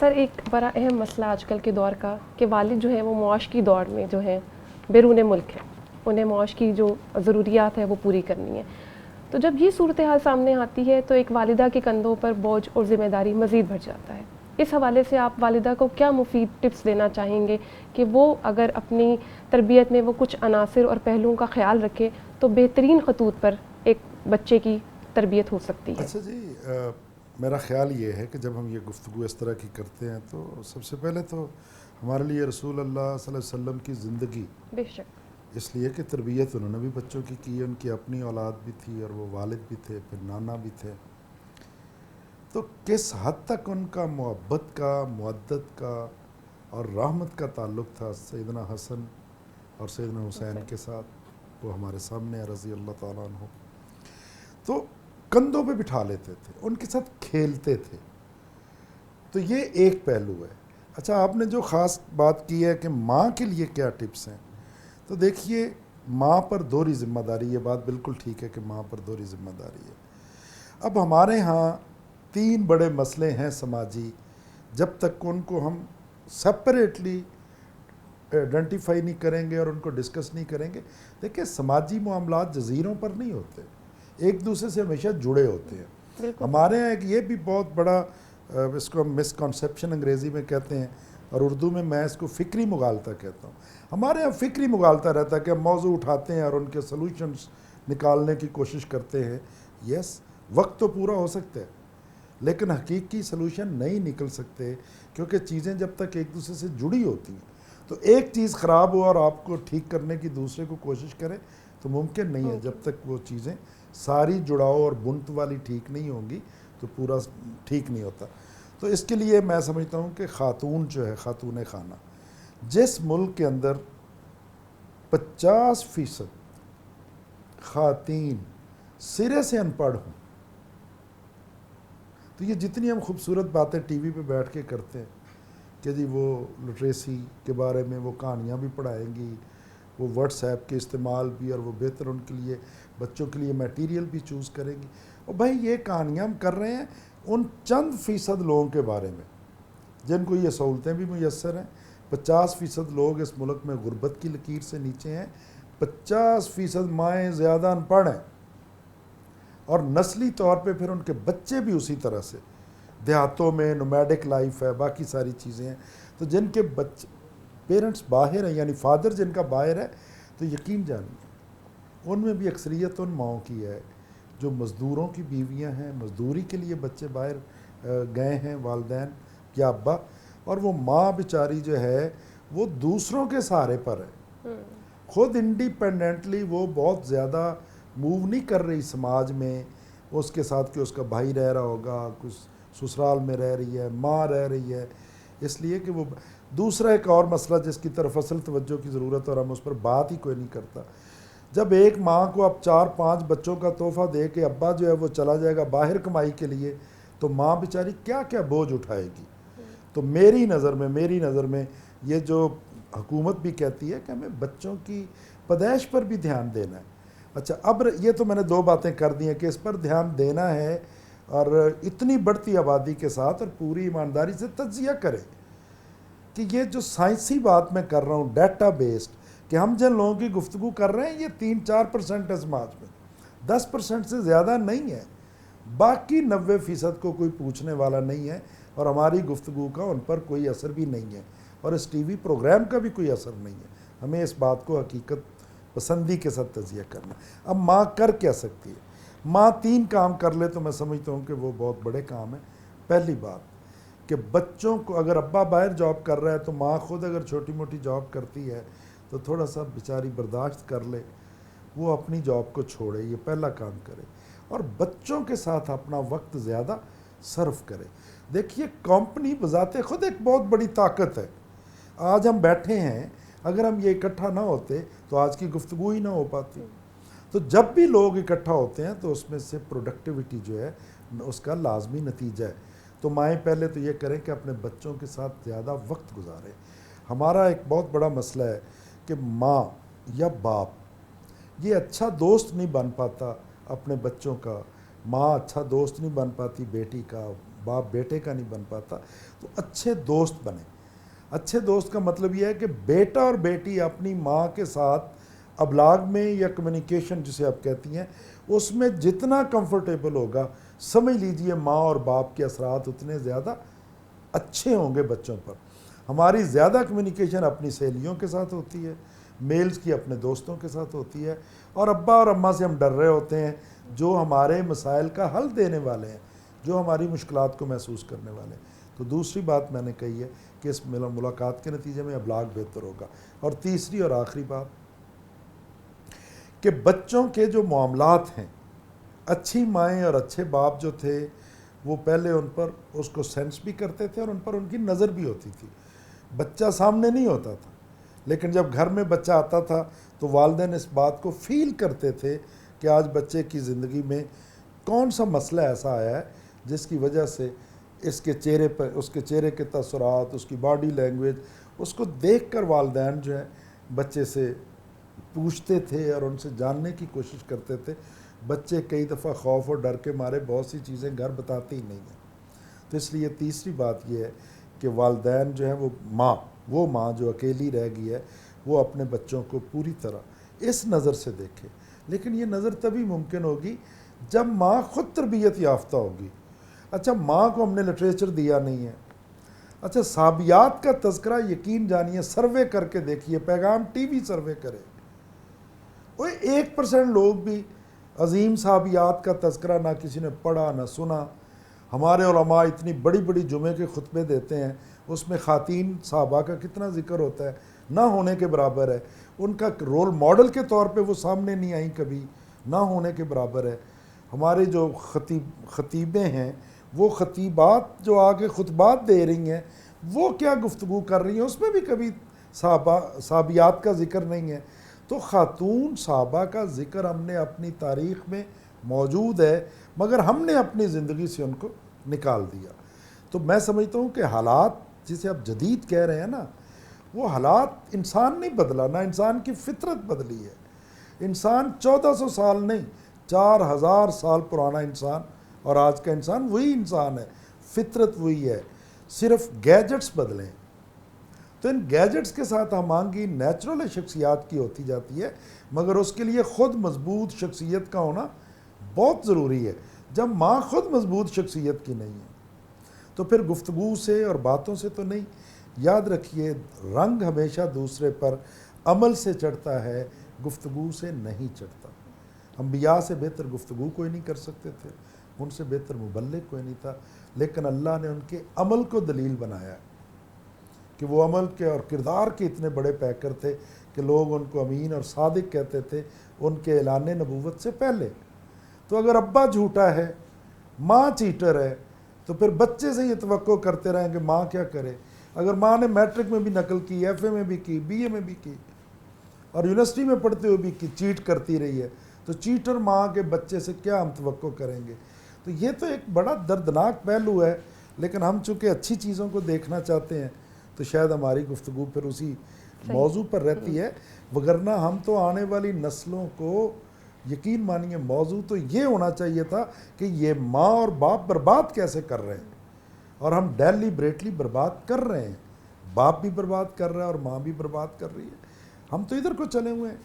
سر ایک بڑا اہم مسئلہ آج کل کے دور کا کہ والد جو ہیں وہ معاش کی دور میں جو ہیں بیرون ملک ہیں، انہیں معاش کی جو ضروریات ہے وہ پوری کرنی ہے. تو جب یہ صورتحال سامنے آتی ہے تو ایک والدہ کے کندھوں پر بوجھ اور ذمہ داری مزید بڑھ جاتا ہے. اس حوالے سے آپ والدہ کو کیا مفید ٹپس دینا چاہیں گے کہ وہ اگر اپنی تربیت میں وہ کچھ عناصر اور پہلوؤں کا خیال رکھے تو بہترین خطوط پر ایک بچے کی تربیت ہو سکتی ہے؟ اچھا جی، میرا خیال یہ ہے کہ جب ہم یہ گفتگو اس طرح کی کرتے ہیں تو سب سے پہلے تو ہمارے لیے رسول اللہ صلی اللہ علیہ وسلم کی زندگی، بے شک. اس لیے کہ تربیت انہوں نے بھی بچوں کی ان کی اپنی اولاد بھی تھی اور وہ والد بھی تھے، پھر نانا بھی تھے. تو کس حد تک ان کا محبت کا، مودت کا اور رحمت کا تعلق تھا سیدنا حسن اور سیدنا حسین کے ساتھ، وہ ہمارے سامنے رضی اللہ تعالیٰ عنہ. تو کندھوں پہ بٹھا لیتے تھے، ان کے ساتھ کھیلتے تھے. تو یہ ایک پہلو ہے. اچھا، آپ نے جو خاص بات کی ہے کہ ماں کے لیے کیا ٹپس ہیں، تو دیکھیے ماں پر دوہری ذمہ داری، یہ بات بالکل ٹھیک ہے کہ ماں پر دوہری ذمہ داری ہے. اب ہمارے ہاں 3 بڑے مسئلے ہیں سماجی، جب تک ان کو ہم سپریٹلی آئیڈینٹیفائی نہیں کریں گے اور ان کو ڈسکس نہیں کریں گے. دیکھیں سماجی معاملات جزیروں پر نہیں ہوتے، ایک دوسرے سے ہمیشہ جڑے ہوتے ہیں. ہمارے ہاں ایک یہ بھی بہت بڑا اس کو ہم مسکنسیپشن انگریزی میں کہتے ہیں اور اردو میں اس کو فکری مغالطہ کہتا ہوں. ہمارے ہاں فکری مغالطہ رہتا ہے کہ ہم موضوع اٹھاتے ہیں اور ان کے سلوشنز نکالنے کی کوشش کرتے ہیں. یس، وقت تو پورا ہو سکتا ہے لیکن حقیقی سلوشن نہیں نکل سکتے، کیونکہ چیزیں جب تک ایک دوسرے سے جڑی ہوتی ہیں تو ایک چیز خراب ہو اور آپ کو ٹھیک کرنے کی دوسرے کو کوشش کرے تو ممکن نہیں ہے. جب تک وہ چیزیں ساری جڑاؤ اور بنت والی ٹھیک نہیں ہوں گی تو پورا ٹھیک نہیں ہوتا. تو اس کے لیے میں سمجھتا ہوں کہ خاتون جو ہے، خاتون خانہ، جس ملک کے اندر 50% خواتین سرے سے ان پڑھ ہوں، تو یہ جتنی ہم خوبصورت باتیں ٹی وی پہ بیٹھ کے کرتے ہیں کہ جی وہ لٹریسی کے بارے میں وہ کہانیاں بھی پڑھائیں گی، وہ واٹس ایپ کے استعمال بھی، اور وہ بہتر ان کے لیے بچوں کے لیے میٹیریل بھی چوز کریں گی. اور بھائی یہ کہانیاں ہم کر رہے ہیں ان چند فیصد لوگوں کے بارے میں جن کو یہ سہولتیں بھی میسر ہیں. 50% لوگ اس ملک میں غربت کی لکیر سے نیچے ہیں، 50% مائیں زیادہ ان پڑھ ہیں، اور نسلی طور پہ پھر ان کے بچے بھی اسی طرح سے. دیہاتوں میں نومیڈک لائف ہے، باقی ساری چیزیں ہیں. تو جن کے بچے پیرنٹس باہر ہیں، یعنی فادر جن کا باہر ہے، تو یقین جانیے ان میں بھی اکثریت ان ماؤں کی ہے جو مزدوروں کی بیویاں ہیں، مزدوری کے لیے بچے باہر گئے ہیں والدین یا ابا، اور وہ ماں بیچاری جو ہے وہ دوسروں کے سہارے پر ہے. خود انڈیپینڈنٹلی وہ بہت زیادہ موو نہیں کر رہی سماج میں. اس کے ساتھ کہ اس کا بھائی رہ رہا ہوگا، کچھ سسرال میں رہ رہی ہے، ماں رہ رہی ہے، اس لیے کہ وہ دوسرا ایک اور مسئلہ جس کی طرف اصل توجہ کی ضرورت ہے اور ہم اس پر بات ہی کوئی نہیں کرتا. جب ایک ماں کو اب 4-5 بچوں کا تحفہ دے کے ابا جو ہے وہ چلا جائے گا باہر کمائی کے لیے، تو ماں بیچاری کیا کیا بوجھ اٹھائے گی. تو میری نظر میں یہ جو حکومت بھی کہتی ہے کہ ہمیں بچوں کی پیدائش پر بھی دھیان دینا ہے. اچھا، اب یہ تو میں نے 2 باتیں کر دی ہیں کہ اس پر دھیان دینا ہے، اور اتنی بڑھتی آبادی کے ساتھ اور پوری ایمانداری سے تجزیہ کرے کہ یہ جو سائنسی بات میں کر رہا ہوں ڈیٹا بیسڈ، کہ ہم جن لوگوں کی گفتگو کر رہے ہیں یہ 3-4% ہے سماج میں، 10% سے زیادہ نہیں ہے. باقی 90% کو کوئی پوچھنے والا نہیں ہے اور ہماری گفتگو کا ان پر کوئی اثر بھی نہیں ہے، اور اس ٹی وی پروگرام کا بھی کوئی اثر نہیں ہے. ہمیں اس بات کو حقیقت پسندی کے ساتھ تجزیہ کرنا. اب ماں کر کیا سکتی ہے؟ ماں 3 کام کر لے تو میں سمجھتا ہوں کہ وہ بہت بڑے کام ہیں. پہلی بات کہ بچوں کو، اگر ابا باہر جاب کر رہا ہے تو ماں خود اگر چھوٹی موٹی جاب کرتی ہے تو تھوڑا سا بیچاری برداشت کر لے، وہ اپنی جاب کو چھوڑے، یہ پہلا کام کرے، اور بچوں کے ساتھ اپنا وقت زیادہ صرف کرے. دیکھیے کمپنی بذات خود ایک بہت بڑی طاقت ہے. آج ہم بیٹھے ہیں، اگر ہم یہ اکٹھا نہ ہوتے تو آج کی گفتگو ہی نہ ہو پاتی. تو جب بھی لوگ اکٹھا ہوتے ہیں تو اس میں سے پروڈکٹیوٹی جو ہے اس کا لازمی نتیجہ ہے. تو مائیں پہلے تو یہ کریں کہ اپنے بچوں کے ساتھ زیادہ وقت گزاریں. ہمارا ایک بہت بڑا مسئلہ ہے کہ ماں یا باپ یہ اچھا دوست نہیں بن پاتا اپنے بچوں کا. ماں اچھا دوست نہیں بن پاتی بیٹی کا، باپ بیٹے کا نہیں بن پاتا. تو اچھے دوست بنے. اچھے دوست کا مطلب یہ ہے کہ بیٹا اور بیٹی اپنی ماں کے ساتھ ابلاغ میں یا کمیونیکیشن جسے آپ کہتی ہیں اس میں جتنا کمفرٹیبل ہوگا, سمجھ لیجئے ماں اور باپ کے اثرات اتنے زیادہ اچھے ہوں گے بچوں پر. ہماری زیادہ کمیونیکیشن اپنی سہیلیوں کے ساتھ ہوتی ہے, میلز کی اپنے دوستوں کے ساتھ ہوتی ہے, اور ابا اور اماں سے ہم ڈر رہے ہوتے ہیں جو ہمارے مسائل کا حل دینے والے ہیں, جو ہماری مشکلات کو محسوس کرنے والے ہیں. تو دوسری بات میں نے کہی ہے کہ اس ملاقات کے نتیجے میں ابلاغ بہتر ہوگا. اور تیسری اور آخری بات کہ بچوں کے جو معاملات ہیں, اچھی مائیں اور اچھے باپ جو تھے وہ پہلے ان پر اس کو سینس بھی کرتے تھے اور ان پر ان کی نظر بھی ہوتی تھی. بچہ سامنے نہیں ہوتا تھا, لیکن جب گھر میں بچہ آتا تھا تو والدین اس بات کو فیل کرتے تھے کہ آج بچے کی زندگی میں کون سا مسئلہ ایسا آیا ہے جس کی وجہ سے اس کے چہرے پر, اس کے چہرے کے تاثرات, اس کی باڈی لینگویج, اس کو دیکھ کر والدین جو ہے بچے سے پوچھتے تھے اور ان سے جاننے کی کوشش کرتے تھے. بچے کئی دفعہ خوف اور ڈر کے مارے بہت سی چیزیں گھر بتاتے ہی نہیں ہیں. تو اس لیے تیسری بات یہ ہے کہ والدین جو ہیں وہ ماں جو اکیلی رہ گئی ہے وہ اپنے بچوں کو پوری طرح اس نظر سے دیکھے. لیکن یہ نظر تبھی ممکن ہوگی جب ماں خود تربیت یافتہ ہوگی. اچھا, ماں کو ہم نے لٹریچر دیا نہیں ہے. اچھا, صحابیات کا تذکرہ یقین جانیے سروے کر کے دیکھیے, پیغام ٹی وی سروے کرے, وہ 1% لوگ بھی عظیم صحابیات کا تذکرہ نہ کسی نے پڑھا نہ سنا. ہمارے علماء اتنی بڑی بڑی جمعے کے خطبے دیتے ہیں, اس میں خواتین صحابہ کا کتنا ذکر ہوتا ہے, نہ ہونے کے برابر ہے. ان کا رول ماڈل کے طور پہ وہ سامنے نہیں آئیں کبھی, نہ ہونے کے برابر ہے. ہمارے جو خطیبیں ہیں وہ خطیبات جو آگے خطبات دے رہی ہیں وہ کیا گفتگو کر رہی ہیں, اس میں بھی کبھی صحابیات کا ذکر نہیں ہے. تو خاتون صحابہ کا ذکر ہم نے اپنی تاریخ میں موجود ہے, مگر ہم نے اپنی زندگی سے ان کو نکال دیا. تو میں سمجھتا ہوں کہ حالات جسے آپ جدید کہہ رہے ہیں نا, وہ حالات انسان نہیں بدلا, نہ انسان کی فطرت بدلی ہے. انسان 1400 سال نہیں 4000 سال پرانا انسان اور آج کا انسان وہی انسان ہے, فطرت وہی ہے, صرف گیجٹس بدلیں. تو ان گیجٹس کے ساتھ ہم آہنگی نیچرل شخصیات کی ہوتی جاتی ہے, مگر اس کے لیے خود مضبوط شخصیت کا ہونا بہت ضروری ہے. جب ماں خود مضبوط شخصیت کی نہیں ہے تو پھر گفتگو سے اور باتوں سے تو نہیں. یاد رکھیے, رنگ ہمیشہ دوسرے پر عمل سے چڑھتا ہے, گفتگو سے نہیں چڑھتا. انبیاء سے بہتر گفتگو کوئی نہیں کر سکتے تھے, ان سے بہتر مبلغ کوئی نہیں تھا, لیکن اللہ نے ان کے عمل کو دلیل بنایا کہ وہ عمل کے اور کردار کے اتنے بڑے پیکر تھے کہ لوگ ان کو امین اور صادق کہتے تھے ان کے اعلان نبوت سے پہلے. تو اگر ابا جھوٹا ہے, ماں چیٹر ہے, تو پھر بچے سے یہ توقع کرتے رہیں کہ ماں کیا کرے. اگر ماں نے میٹرک میں بھی نقل کی, ایف اے میں بھی کی, بی اے میں بھی کی, اور یونیورسٹی میں پڑھتے ہوئے بھی کی, چیٹ کرتی رہی ہے, تو چیٹر ماں کے بچے سے کیا ہم توقع کریں گے. تو یہ تو ایک بڑا دردناک پہلو ہے, لیکن ہم چونکہ اچھی چیزوں کو دیکھنا چاہتے ہیں تو شاید ہماری گفتگو پھر اسی موضوع پر رہتی ہے. وگرنہ ہم تو آنے والی نسلوں کو یقین مانیے موضوع تو یہ ہونا چاہیے تھا کہ یہ ماں اور باپ برباد کیسے کر رہے ہیں, اور ہم ڈیلیبریٹلی برباد کر رہے ہیں. باپ بھی برباد کر رہا ہے اور ماں بھی برباد کر رہی ہے, ہم تو ادھر کو چلے ہوئے ہیں.